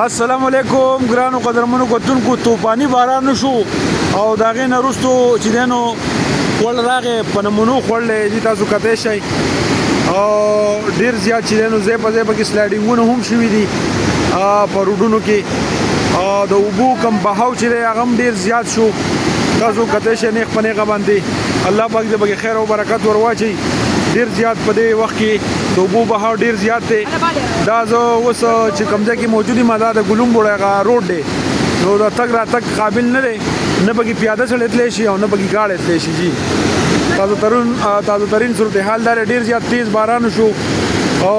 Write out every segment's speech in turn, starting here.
السلام علیکم ګرانو قدرمنو کتونکو طوفاني باران شو او دا غي نه رستو چې دینو ول راغې په نمونو خړلې دي تاسو کته شي او ډیر زیات چې دینو زه په کې سلایډینګونه هم شوي دي په روډونو کې او د اوبو کم بهاو چې هغه ډیر زیات شو تاسو کته شي نه خپل غباندې الله پاک دې به خیر او برکت ورواچي ډیر زیات په دې وخت کې د اوبو بهاو ډیر زیات دی دا زه اوس چې کومځای کې موجودي ماده د ګلوم بوړه روډ دی نو دا تک را تک قابل نه دی نه پکې پیاده سړی تللی شي او نه پکې ګاډی تللی شي جی تازه ترین صورتحال دا ډیر زیات تیز باران شو او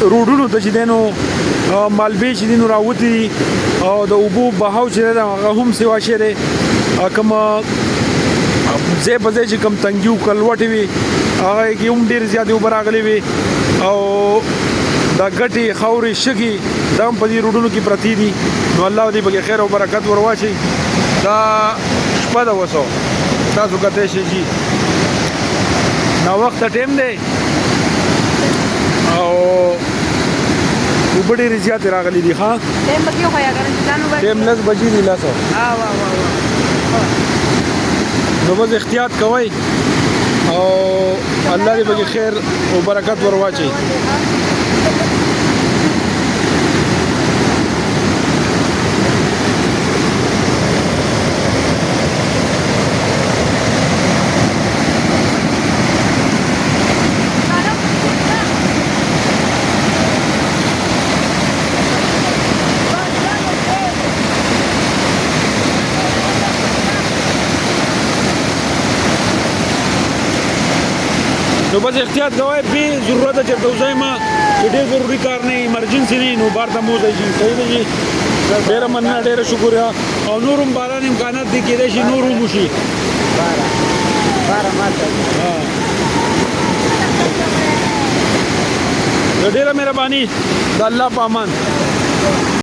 روډونو ته چې دی نو مالبې چې دي نو راوتي او د اوبو بهاو چې دی هغه هم سوا شی دی کوم ځای په ځای چې کوم تنګي او کلوټې وي هغه کې هم ډېر زیاتې اوبه راغلې وي او دا ګټې خاورې شګې دا هم په دې روډونو کې پرتې دي نو الله دې پکې خیر او برکت ورواچي دا شپه ده اوس تاسو کتی شئ چې ناوخته ټایم دی او اوبه ډېرې زیاتې راغلي دي ښه ټایم 10 بجې دي 10 نو بس احتیاط کوئ او الله دې پکې خیر او برکت ورواچي نو بس احتیاط کوئ بی ضرورت ہے چرته وځئ ما چې ډېر ضروري کار نه ایمرجنسي نه نو بار ته مو وځئ شي صحیح دی جی ډېره مننه ډېره شکریه او نور هم باران امکانات دي کېدای شي نور هم وشي ډېره مهرباني د الله په امان